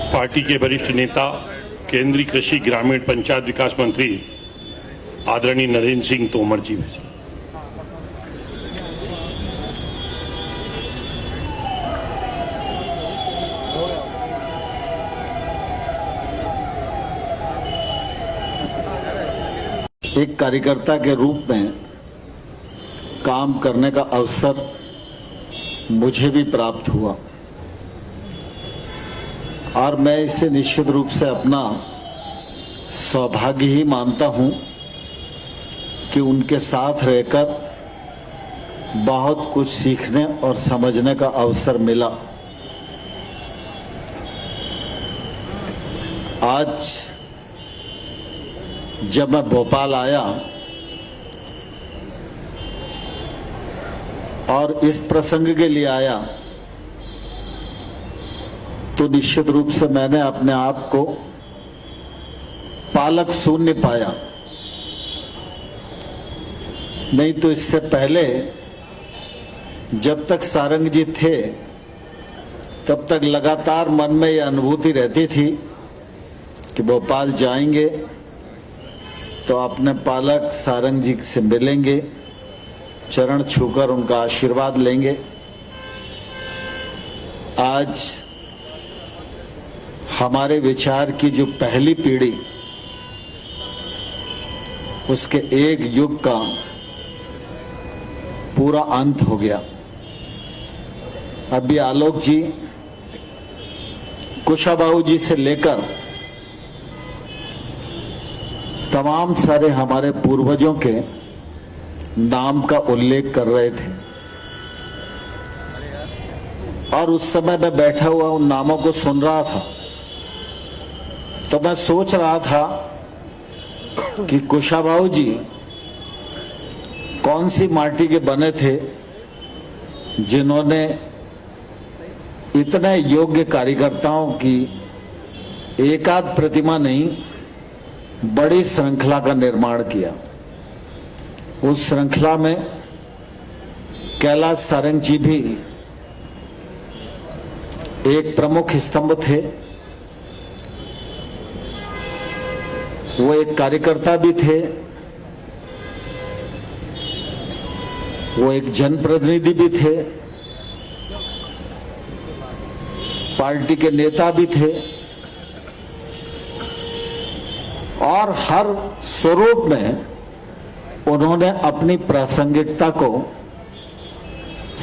Party के वरिष्ठ नेता केंद्रीय कृषि ग्रामीण पंचायत विकास मंत्री आदरणीय नरेंद्र सिंह तोमर जी। एक कार्यकर्ता के रूप में काम करने का अवसर मुझे भी प्राप्त हुआ और मैं इसे निश्चित रूप से अपना सौभाग्य ही मानता हूं कि उनके साथ रहकर बहुत कुछ सीखने और समझने का अवसर मिला। आज जब मैं भोपाल आया और इस प्रसंग के लिए आया तो निश्चित रूप से मैंने अपने आप को पालक शून्य पाया। नहीं तो इससे पहले जब तक सारंग जी थे तब तक लगातार मन में यह अनुभूति रहती थी कि भोपाल जाएंगे तो अपने पालक सारंग जी से मिलेंगे, चरण छूकर उनका आशीर्वाद लेंगे। आज हमारे विचार की जो पहली पीढ़ी, उसके एक युग का पूरा अंत हो गया। अभी आलोक जी, कुशाबाऊ जी से लेकर तमाम सारे हमारे पूर्वजों के नाम का उल्लेख कर रहे थे और उस समय मैं बैठा हुआ उन नामों को सुन रहा था तो मैं सोच रहा था कि कुशाबाऊ जी कौन सी माटी के बने थे जिन्होंने इतने योग्य कार्यकर्ताओं की एकाध प्रतिमा नहीं, बड़ी श्रृंखला का निर्माण किया। उस श्रृंखला में कैलाश सारंग जी भी एक प्रमुख स्तंभ थे। वो एक कार्यकर्ता भी थे, वो एक जनप्रतिनिधि भी थे, पार्टी के नेता भी थे और हर स्वरूप में उन्होंने अपनी प्रासंगिकता को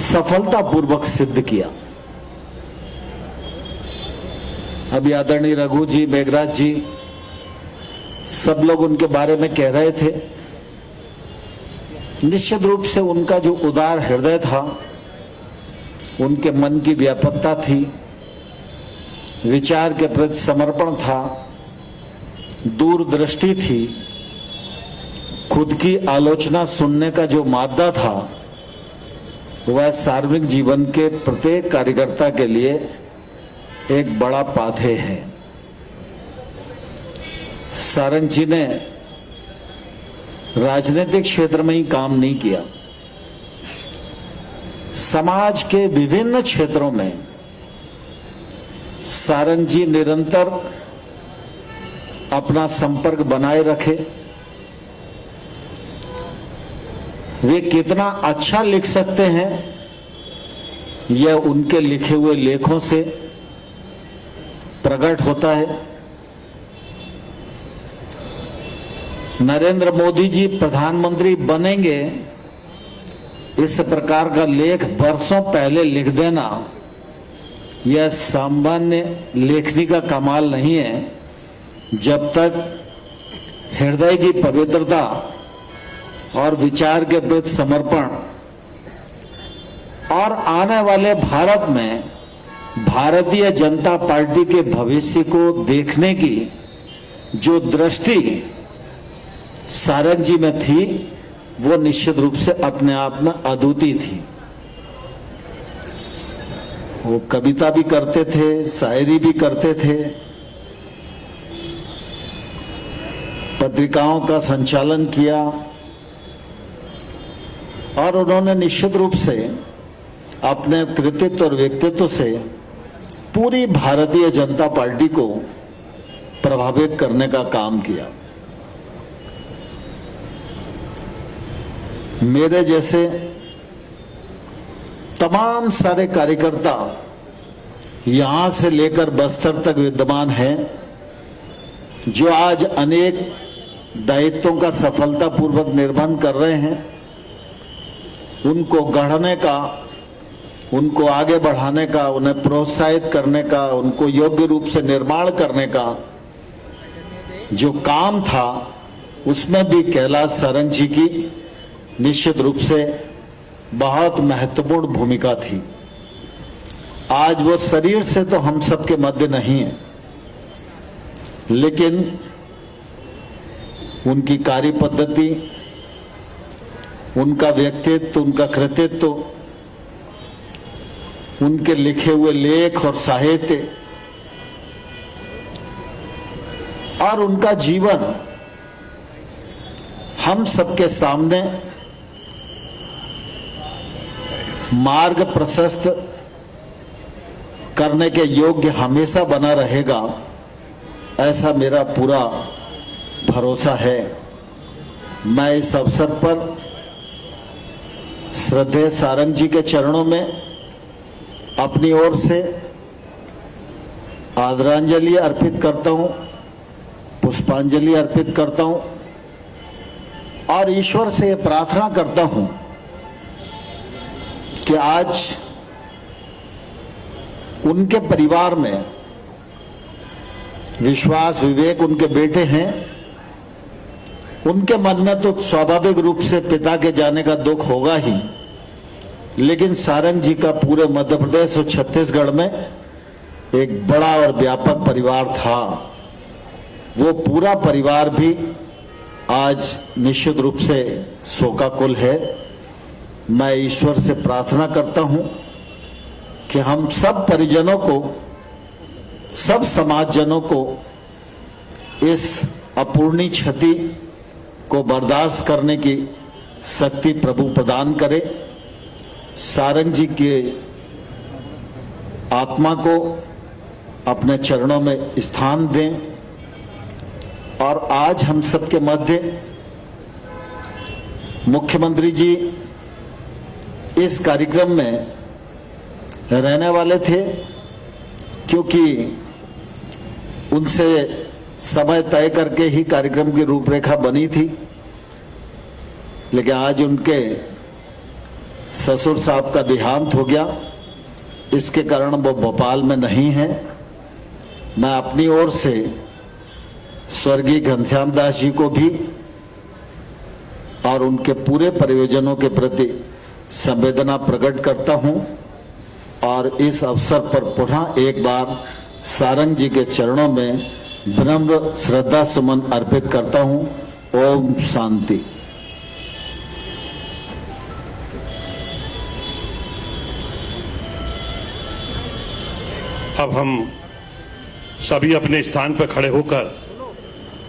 सफलतापूर्वक सिद्ध किया। अभी आदरणीय रघु जी, मेघराज जी, सब लोग उनके बारे में कह रहे थे। निश्चित रूप से उनका जो उदार हृदय था, उनके मन की व्यापकता थी, विचार के प्रति समर्पण था, दूरदृष्टि थी, खुद की आलोचना सुनने का जो मादा था, वह सार्वजनिक जीवन के प्रत्येक कार्यकर्ता के लिए एक बड़ा पाथेय है। सारंग जी ने राजनीतिक क्षेत्र में ही काम नहीं किया, समाज के विभिन्न क्षेत्रों में सारंग जी निरंतर अपना संपर्क बनाए रखे। वे कितना अच्छा लिख सकते हैं यह उनके लिखे हुए लेखों से प्रकट होता है। नरेंद्र मोदी जी प्रधानमंत्री बनेंगे, इस प्रकार का लेख वर्षों पहले लिख देना यह सामान्य लेखनी का कमाल नहीं है, जब तक हृदय की पवित्रता और विचार के प्रति समर्पण और आने वाले भारत में भारतीय जनता पार्टी के भविष्य को देखने की जो दृष्टि सारंग जी में थी, वो निश्चित रूप से अपने आप में अद्वितीय थी। वो कविता भी करते थे, शायरी भी करते थे, पत्रिकाओं का संचालन किया और उन्होंने निश्चित रूप से अपने कृतित्व और व्यक्तित्व से पूरी भारतीय जनता पार्टी को प्रभावित करने का काम किया। मेरे जैसे तमाम सारे कार्यकर्ता यहां से लेकर बस्तर तक विद्यमान हैं, जो आज अनेक दायित्वों का सफलतापूर्वक निर्वहन कर रहे हैं। उनको गढ़ने का, उनको आगे बढ़ाने का, उन्हें प्रोत्साहित करने का, उनको योग्य रूप से निर्माण करने का जो काम था, उसमें भी कैलाश सारंग जी की निश्चित रूप से बहुत महत्वपूर्ण भूमिका थी। आज वो शरीर से तो हम सबके मध्य नहीं है, लेकिन उनकी कार्य पद्धति, उनका व्यक्तित्व, उनका कृतित्व, उनके लिखे हुए लेख और साहित्य और उनका जीवन हम सबके सामने मार्ग प्रशस्त करने के योग्य हमेशा बना रहेगा, ऐसा मेरा पूरा भरोसा है। मैं इस अवसर पर श्रद्धेय सारंग जी के चरणों में अपनी ओर से आदरांजलि अर्पित करता हूं, पुष्पांजलि अर्पित करता हूं और ईश्वर से प्रार्थना करता हूं कि आज उनके परिवार में विश्वास, विवेक उनके बेटे हैं, उनके मन में तो स्वाभाविक रूप से पिता के जाने का दुख होगा ही, लेकिन सारंग जी का पूरे मध्य प्रदेश और छत्तीसगढ़ में एक बड़ा और व्यापक परिवार था। वो पूरा परिवार भी आज निश्चित रूप से शोकाकुल है। मैं ईश्वर से प्रार्थना करता हूं कि हम सब परिजनों को, सब समाजजनों को इस अपूर्णीय क्षति को बर्दाश्त करने की शक्ति प्रभु प्रदान करे। सारंग जी के आत्मा को अपने चरणों में स्थान दें और आज हम सबके मध्य मुख्यमंत्री जी इस कार्यक्रम में रहने वाले थे, क्योंकि उनसे समय तय करके ही कार्यक्रम की रूपरेखा बनी थी, लेकिन आज उनके ससुर साहब का देहांत हो गया, इसके कारण वो भोपाल में नहीं है। मैं अपनी ओर से स्वर्गीय घनश्याम दास जी को भी और उनके पूरे परिवारजनों के प्रति संवेदना प्रकट करता हूं और इस अवसर पर पुनः एक बार सारंग जी के चरणों में विनम्र श्रद्धा सुमन अर्पित करता हूं। ओम शांति। अब हम सभी अपने स्थान पर खड़े होकर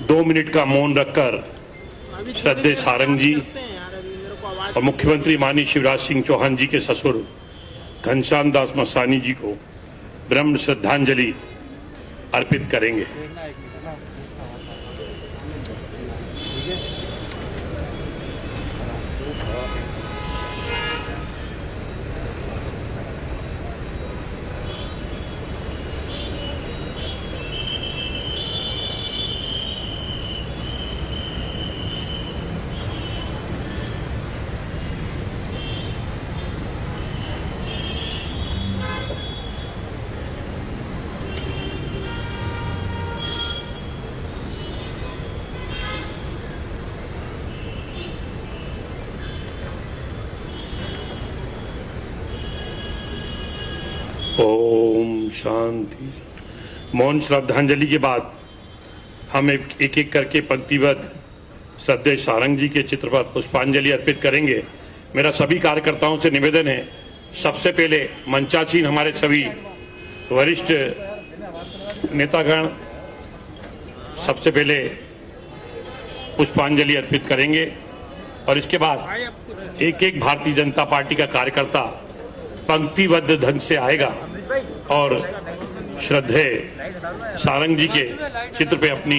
2 मिनट का मौन रखकर श्रद्धेय सारंग जी और मुख्यमंत्री माननीय शिवराज सिंह चौहान जी के ससुर घनश्याम दास मसानी जी को ब्रह्म श्रद्धांजलि अर्पित करेंगे। ओम शांति। मौन श्रद्धांजलि के बाद हम एक एक करके पंक्तिबद्ध श्रद्धेय सारंग जी के चित्र पर पुष्पांजलि अर्पित करेंगे। मेरा सभी कार्यकर्ताओं से निवेदन है, सबसे पहले मंचासीन हमारे सभी वरिष्ठ नेतागण सबसे पहले पुष्पांजलि अर्पित करेंगे और इसके बाद एक एक भारतीय जनता पार्टी का कार्यकर्ता पंक्तिबद्ध ढंग से आएगा और श्रद्धेय सारंग जी के चित्र पे अपनी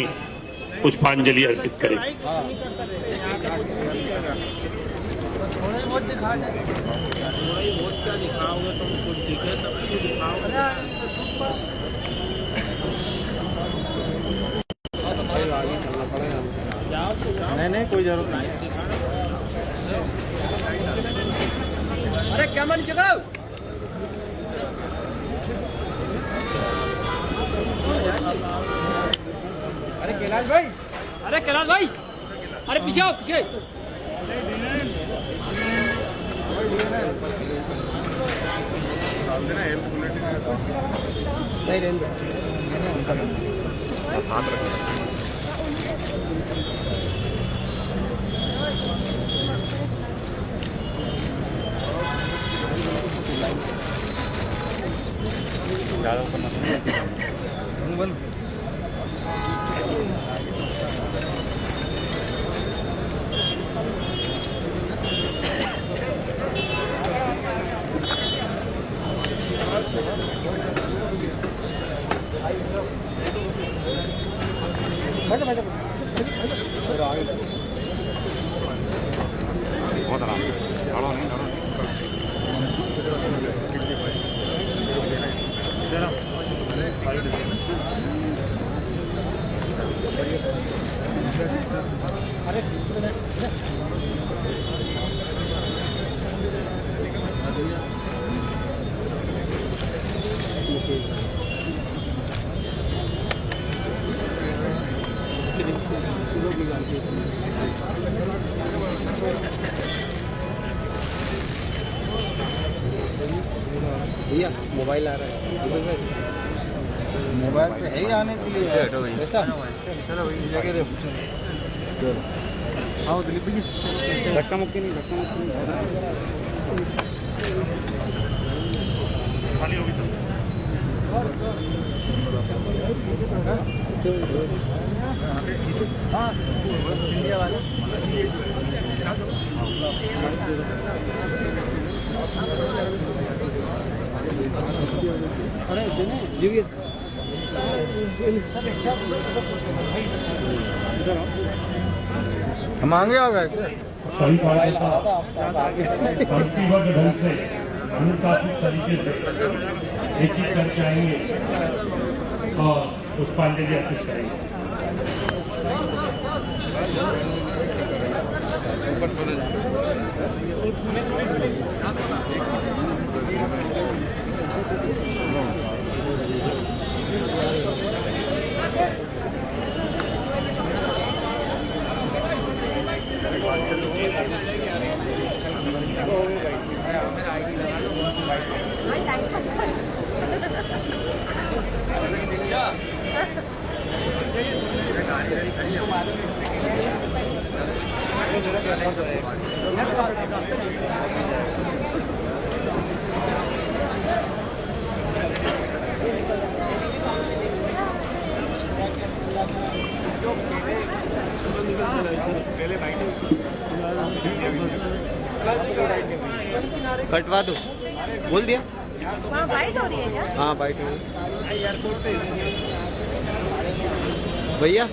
पुष्पांजलि अर्पित करें। थोड़े बहुत दिखा दे, थोड़े बहुत क्या दिखाओगे तुम, कुछ दिखे तब कुछ दिखाओगे। नहीं कोई जरूरत नहीं। अरे क्या मन जगाओ। अरे कैलाश भाई, अरे कैलाश भाई, अरे पीछे आओ पीछे। नहीं रहने दो। बहुत आराम से लड़ो नहीं भैया मोबाइल आ रहा है, मोबाइल पे है ही आने के लिए ऐसा। चलो जगह दे, आओ दिलीप जी। धक्का मुक्की नहीं, धक्का मुक्की नहीं। खाली होगी हाँ इंडिया वाले। अरे जीविए हम आगे आ गए। सभी कार्यकर्ता पंक्तिबद्ध ढंग से अनुशासित तरीके से एक एक करके आएंगे और पुष्पांजलि अर्पित करेंगे। कटवा दो, बोल दिया। वहाँ बाइट हो रही है क्या? हाँ बाइट हो रही है भैया।